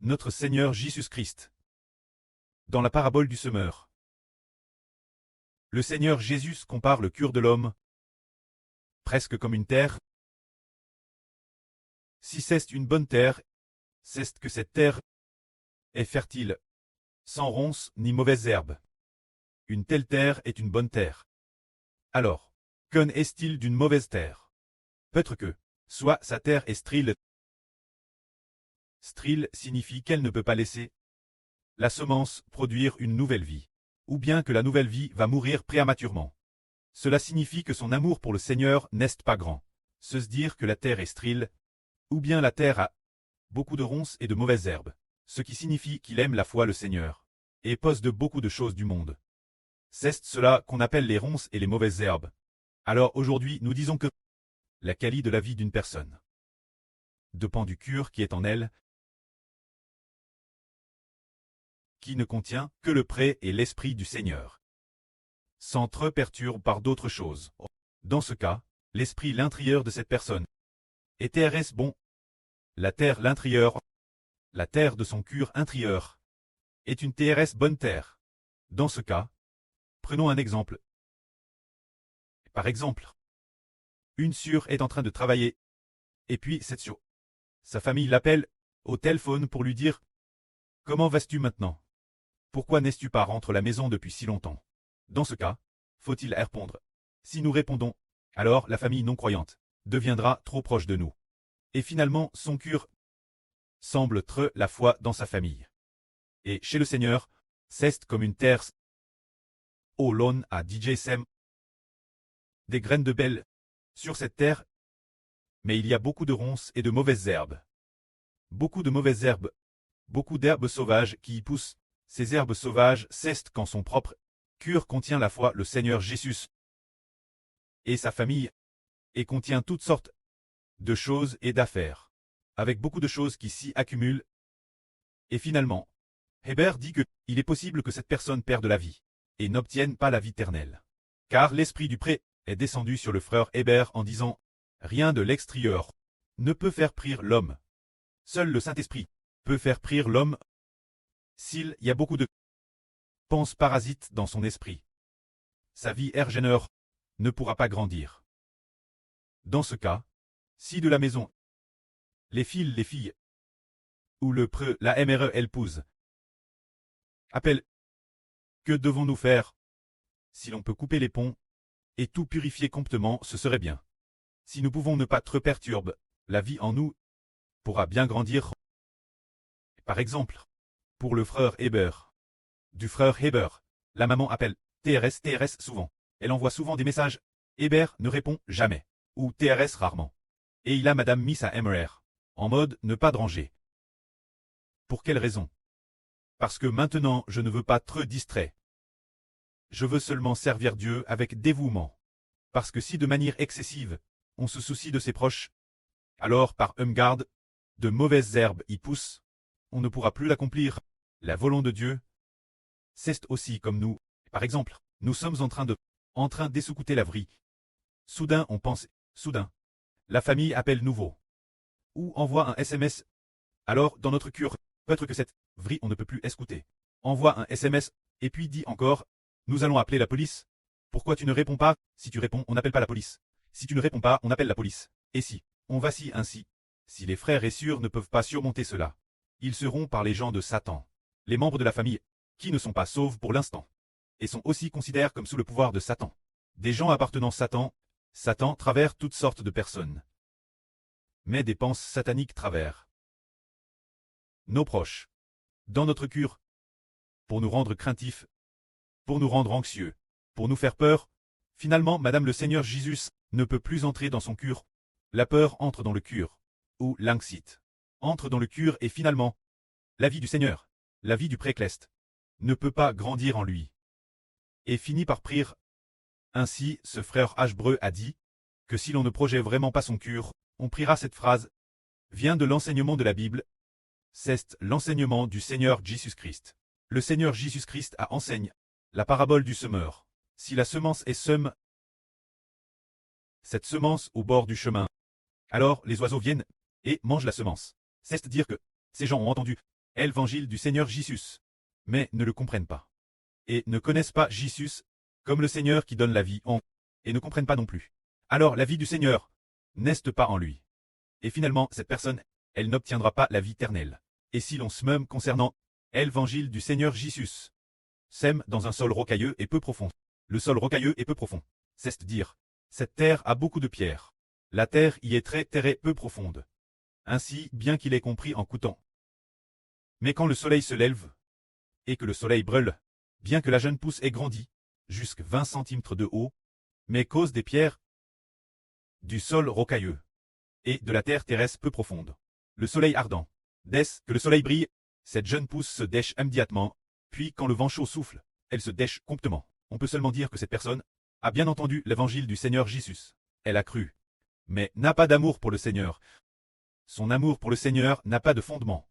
Notre Seigneur Jésus-Christ. Dans la parabole du semeur, le Seigneur Jésus compare le cœur de l'homme, presque comme une terre. Si c'est une bonne terre, c'est que cette terre est fertile, sans ronces ni mauvaises herbes. Une telle terre est une bonne terre. Alors, qu'en est-il d'une mauvaise terre? Peut-être que, soit sa terre est stérile. Stérile signifie qu'elle ne peut pas laisser la semence produire une nouvelle vie, ou bien que la nouvelle vie va mourir prématurément. Cela signifie que son amour pour le Seigneur n'est pas grand. Se dire que la terre est stérile, ou bien la terre a beaucoup de ronces et de mauvaises herbes, ce qui signifie qu'il aime la foi le Seigneur, et possède beaucoup de choses du monde. C'est cela qu'on appelle les ronces et les mauvaises herbes. Alors aujourd'hui nous disons que la qualité de la vie d'une personne dépend du cœur qui est en elle, qui ne contient que le prêt et l'esprit du Seigneur, sans trop perturber par d'autres choses. Dans ce cas, l'esprit l'intérieur de cette personne est TRS bon. La terre l'intérieur, la terre de son cœur intérieur, est une TRS bonne terre. Dans ce cas, prenons un exemple. Par exemple, une sœur est en train de travailler, et puis cette sœur, sa famille l'appelle au téléphone pour lui dire « Comment vas-tu maintenant? Pourquoi n'es-tu pas rentré à la maison depuis si longtemps ?» Dans ce cas, faut-il répondre? Si nous répondons, alors la famille non-croyante deviendra trop proche de nous. Et finalement, son cœur semble être la foi dans sa famille. Et chez le Seigneur, c'est comme une terre. Oh l'on a DJ Sem. Des graines de belle sur cette terre, mais il y a beaucoup de ronces et de mauvaises herbes. Beaucoup de mauvaises herbes, beaucoup d'herbes sauvages qui y poussent. Ces herbes sauvages cessent quand son propre cœur contient la foi le Seigneur Jésus et sa famille, et contient toutes sortes de choses et d'affaires, avec beaucoup de choses qui s'y accumulent. Et finalement, Hébert dit que il est possible que cette personne perde la vie, et n'obtienne pas la vie éternelle. Car l'esprit du pré est descendu sur le frère Hébert en disant « Rien de l'extérieur ne peut faire prier l'homme. Seul le Saint-Esprit peut faire prier l'homme. S'il y a beaucoup de pensées parasites dans son esprit, sa vie ergéneur ne pourra pas grandir. Dans ce cas, si de la maison, les filles, ou le preux, la MRE, épouse, appelle, que devons-nous faire? Si l'on peut couper les ponts, et tout purifier complètement, ce serait bien. Si nous pouvons ne pas trop perturber, la vie en nous pourra bien grandir. Par exemple, pour le frère Hébert, du frère Hébert, la maman appelle TRS souvent. Elle envoie souvent des messages. Hébert ne répond jamais, ou TRS rarement. Et il a madame mis sa MRR, en mode ne pas déranger. Pour quelle raison? Parce que maintenant je ne veux pas trop distrait. Je veux seulement servir Dieu avec dévouement. Parce que si de manière excessive, on se soucie de ses proches, alors par garde, de mauvaises herbes y poussent, on ne pourra plus l'accomplir. La volonté de Dieu, c'est aussi comme nous. Par exemple, nous sommes en train d'essoucouter la vrille. Soudain on pense, soudain. La famille appelle nouveau. Ou envoie un SMS. Alors, dans notre cœur, peut-être que cette vrille on ne peut plus écouter. Envoie un SMS, et puis dit encore, nous allons appeler la police. Pourquoi tu ne réponds pas? Si tu réponds, on n'appelle pas la police. Si tu ne réponds pas, on appelle la police. Et si, on vacille ainsi. Si les frères et sœurs ne peuvent pas surmonter cela, ils seront par les gens de Satan. Les membres de la famille, qui ne sont pas sauvés pour l'instant, et sont aussi considérés comme sous le pouvoir de Satan. Des gens appartenant à Satan travers toutes sortes de personnes. Mais des pensées sataniques travers nos proches, dans notre cœur, pour nous rendre craintifs, pour nous rendre anxieux, pour nous faire peur. Finalement, Madame le Seigneur Jésus ne peut plus entrer dans son cœur. La peur entre dans le cœur, ou l'anxiété entre dans le cœur, et finalement, la vie du Seigneur, la vie du précleste, ne peut pas grandir en lui. Et finit par prier. Ainsi, ce frère Hbreu a dit que si l'on ne projette vraiment pas son cœur, on priera. Cette phrase vient de l'enseignement de la Bible. C'est l'enseignement du Seigneur Jésus-Christ. Le Seigneur Jésus-Christ a enseigné la parabole du semeur. Si la semence est sème, cette semence au bord du chemin, alors les oiseaux viennent et mangent la semence. C'est-à-dire que ces gens ont entendu l'évangile du Seigneur Jésus, mais ne le comprennent pas. Et ne connaissent pas Jésus comme le Seigneur qui donne la vie et ne comprennent pas non plus. Alors la vie du Seigneur n'est pas en lui. Et finalement, cette personne, elle n'obtiendra pas la vie éternelle. Et si l'on se même concernant l'évangile du Seigneur Jésus, sème dans un sol rocailleux et peu profond. Le sol rocailleux et peu profond. C'est-à-dire, cette terre a beaucoup de pierres. La terre y est très terre et peu profonde. Ainsi, bien qu'il ait compris en coûtant. Mais quand le soleil se lève, et que le soleil brûle, bien que la jeune pousse ait grandi, jusqu'à 20 centimètres de haut, mais cause des pierres, du sol rocailleux, et de la terre terrestre peu profonde. Le soleil ardent. Dès que le soleil brille, cette jeune pousse se dèche immédiatement, puis quand le vent chaud souffle, elle se dèche complètement. On peut seulement dire que cette personne a bien entendu l'évangile du Seigneur Jésus. Elle a cru, mais n'a pas d'amour pour le Seigneur. Son amour pour le Seigneur n'a pas de fondement.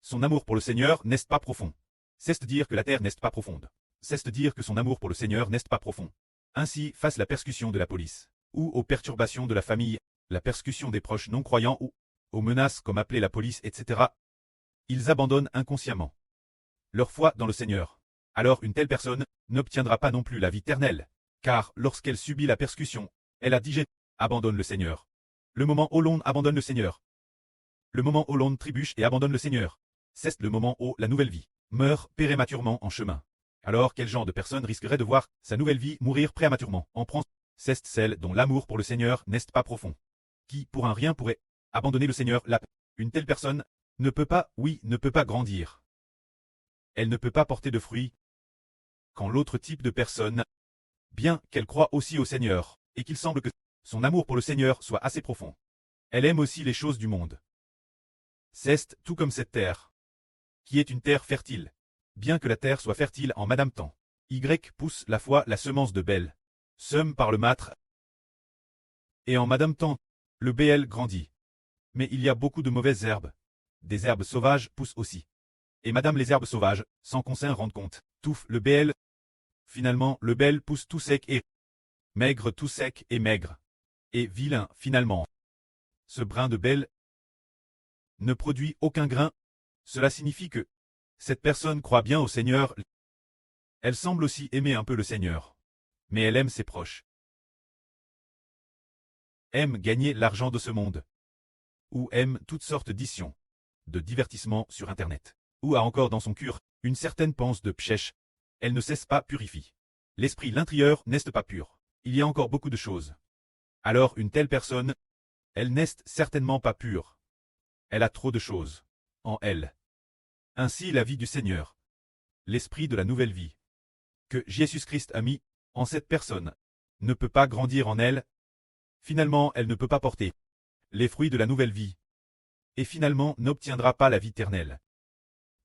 Son amour pour le Seigneur n'est pas profond. C'est-à-dire que la terre n'est pas profonde. C'est-à-dire que son amour pour le Seigneur n'est pas profond. Ainsi, face la persécution de la police, ou aux perturbations de la famille, la persécution des proches non-croyants ou aux menaces comme appeler la police, etc., ils abandonnent inconsciemment leur foi dans le Seigneur. Alors une telle personne n'obtiendra pas non plus la vie éternelle, car lorsqu'elle subit la persécution, elle a dit « abandonne le Seigneur ». Le moment où l'on abandonne le Seigneur. Le moment où l'on trébuche et abandonne le Seigneur. C'est le moment où la nouvelle vie meurt prématurément en chemin. Alors quel genre de personne risquerait de voir sa nouvelle vie mourir prématurément en prend? C'est celle dont l'amour pour le Seigneur n'est pas profond. Qui, pour un rien, pourrait abandonner le Seigneur là. Une telle personne ne peut pas, ne peut pas grandir. Elle ne peut pas porter de fruits. Quand l'autre type de personne, bien qu'elle croit aussi au Seigneur, et qu'il semble que son amour pour le Seigneur soit assez profond, elle aime aussi les choses du monde. C'est tout comme cette terre, qui est une terre fertile. Bien que la terre soit fertile en Madame Temps, Y pousse la foi la semence de Bel, sème par le mâtre, et en Madame Temps, le BL grandit. Mais il y a beaucoup de mauvaises herbes. Des herbes sauvages poussent aussi. Et Madame les herbes sauvages, sans qu'on s'en rende compte, touffent le BL. Finalement, le BL pousse tout sec et maigre, tout sec et maigre. Et vilain, finalement. Ce brin de BL ne produit aucun grain. Cela signifie que cette personne croit bien au Seigneur. Elle semble aussi aimer un peu le Seigneur. Mais elle aime ses proches. Aime gagner l'argent de ce monde. Ou aime toutes sortes d'issions, de divertissements sur Internet. Ou a encore dans son cœur une certaine pensée de pchèche. Elle ne cesse pas purifie. L'esprit l'intérieur n'est pas pur. Il y a encore beaucoup de choses. Alors une telle personne, elle n'est certainement pas pure. Elle a trop de choses en elle. Ainsi la vie du Seigneur, l'esprit de la nouvelle vie, que Jésus-Christ a mis en cette personne, ne peut pas grandir en elle. Finalement, elle ne peut pas porter les fruits de la nouvelle vie. Et finalement, n'obtiendra pas la vie éternelle.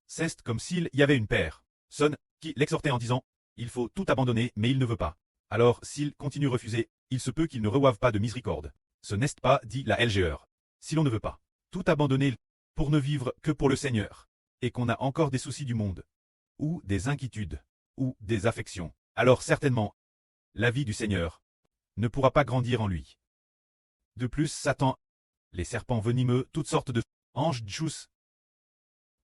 C'est comme s'il y avait une personne qui l'exhortait en disant « Il faut tout abandonner, mais il ne veut pas. Alors, s'il continue à refuser, il se peut qu'il ne reçoive pas de miséricorde. Ce n'est pas, dit la LGR. Si l'on ne veut pas tout abandonner pour ne vivre que pour le Seigneur, et qu'on a encore des soucis du monde, ou des inquiétudes, ou des affections, alors certainement, la vie du Seigneur ne pourra pas grandir en lui. De plus, Satan, les serpents venimeux, toutes sortes de anges djous.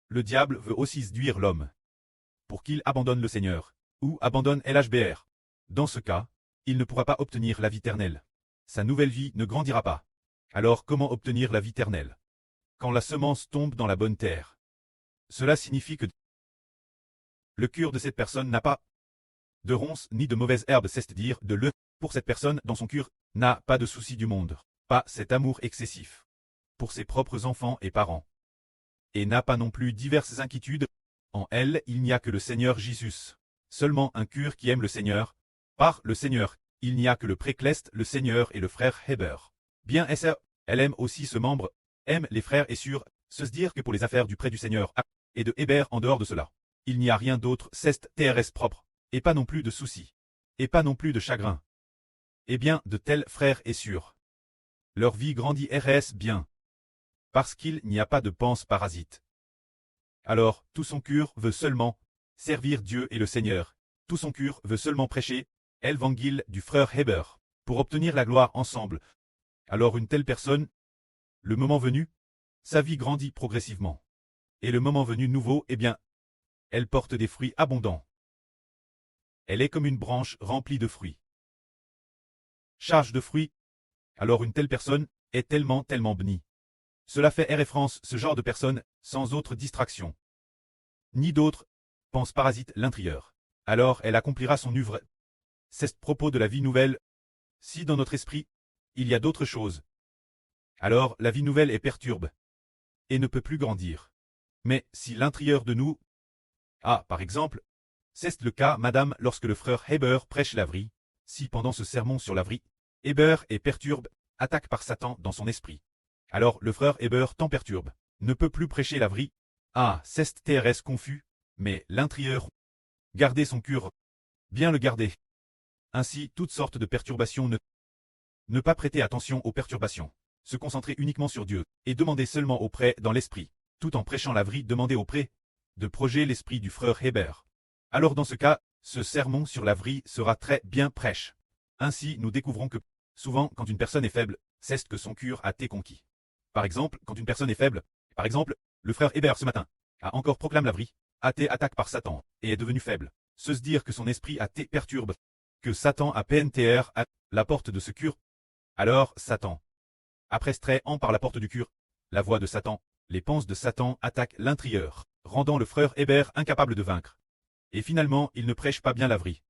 Le diable veut aussi séduire l'homme pour qu'il abandonne le Seigneur, ou abandonne LHBR. Dans ce cas, il ne pourra pas obtenir la vie éternelle. Sa nouvelle vie ne grandira pas. Alors comment obtenir la vie éternelle? Quand la semence tombe dans la bonne terre. Cela signifie que le cœur de cette personne n'a pas de ronces ni de mauvaises herbes, c'est-à-dire de le. Pour cette personne, dans son cœur, n'a pas de soucis du monde, pas cet amour excessif pour ses propres enfants et parents, et n'a pas non plus diverses inquiétudes. En elle, il n'y a que le Seigneur Jésus. Seulement un cœur qui aime le Seigneur. Par le Seigneur, il n'y a que le précleste, le Seigneur et le frère Heber. Bien elle aime aussi ce membre, aime les frères et sœurs, se dire que pour les affaires du près du Seigneur, et de Heber en dehors de cela, il n'y a rien d'autre, c'est TRS propre, et pas non plus de soucis, et pas non plus de chagrin. Eh bien, de tels frères et sœurs, leur vie grandit RS bien, parce qu'il n'y a pas de pense parasite. Alors, tout son cœur veut seulement servir Dieu et le Seigneur, tout son cœur veut seulement prêcher l'évangile du frère Heber, pour obtenir la gloire ensemble. Alors une telle personne, le moment venu, sa vie grandit progressivement. Et le moment venu nouveau, eh bien, elle porte des fruits abondants. Elle est comme une branche remplie de fruits. Charge de fruits. Alors une telle personne est tellement bénie. Cela fait référence ce genre de personne, sans autre distraction. Ni d'autre, pense parasite l'intérieur. Alors elle accomplira son œuvre. C'est propos de la vie nouvelle. Si dans notre esprit, il y a d'autres choses, alors la vie nouvelle est perturbe et ne peut plus grandir. Mais si l'intérieur de nous, par exemple, c'est le cas, madame, lorsque le frère Heber prêche la vraie, si pendant ce sermon sur la vraie, Heber est perturbe, attaque par Satan dans son esprit. Alors le frère Heber tant perturbe, ne peut plus prêcher la vraie. C'est TRS confus, mais l'intérieur, garder son cœur, bien le garder. Ainsi, toutes sortes de perturbations ne pas prêter attention aux perturbations, se concentrer uniquement sur Dieu, et demander seulement auprès dans l'esprit, tout en prêchant la vraie, demander auprès de projet l'esprit du frère Heber. Alors dans ce cas, ce sermon sur la vraie sera très bien prêche. Ainsi, nous découvrons que, souvent, quand une personne est faible, c'est que son cœur a été conquis. Par exemple, quand une personne est faible, par exemple, le frère Heber ce matin, a encore proclamé la vraie, a été attaqué par Satan, et est devenu faible. Se dire que son esprit a été perturbe, que Satan a PNTR à la porte de ce cœur. Alors, Satan, après strait en par la porte du cœur, la voix de Satan, les pensées de Satan attaquent l'intérieur, rendant le frère Heber incapable de vaincre. Et finalement, il ne prêche pas bien la vraie.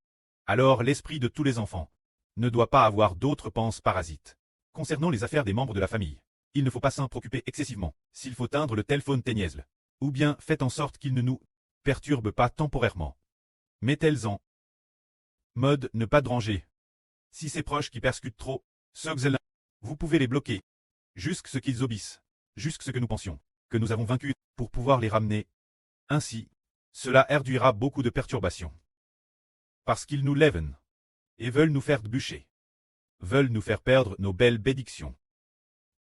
Alors l'esprit de tous les enfants ne doit pas avoir d'autres pensées parasites. Concernant les affaires des membres de la famille, il ne faut pas s'en préoccuper excessivement, s'il faut teindre le téléphone ténièsle, ou bien faites en sorte qu'il ne nous perturbe pas temporairement. Mettez-les en mode ne pas déranger. Si c'est proche qui persécutent trop, ceux-là, vous pouvez les bloquer, jusqu'à ce qu'ils obéissent, jusqu'à ce que nous pensions que nous avons vaincu, pour pouvoir les ramener. Ainsi, cela réduira beaucoup de perturbations. Parce qu'ils nous lèvent et veulent nous faire bûcher, veulent nous faire perdre nos belles bénédictions.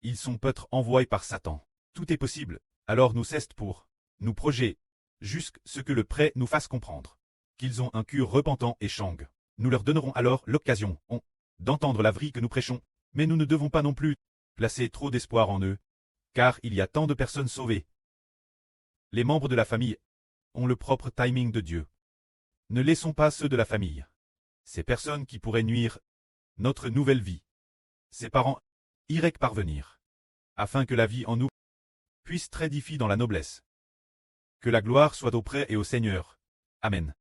Ils sont peut-être envoyés par Satan. Tout est possible, alors nous cessons pour nous projeter, jusqu'à ce que le prêt nous fasse comprendre qu'ils ont un cœur repentant et changue. Nous leur donnerons alors l'occasion d'entendre la vraie que nous prêchons, mais nous ne devons pas non plus placer trop d'espoir en eux, car il y a tant de personnes sauvées. Les membres de la famille ont le propre timing de Dieu. Ne laissons pas ceux de la famille. Ces personnes qui pourraient nuire notre nouvelle vie. Ses parents iraient parvenir, afin que la vie en nous puisse très édifier dans la noblesse. Que la gloire soit auprès et au Seigneur. Amen.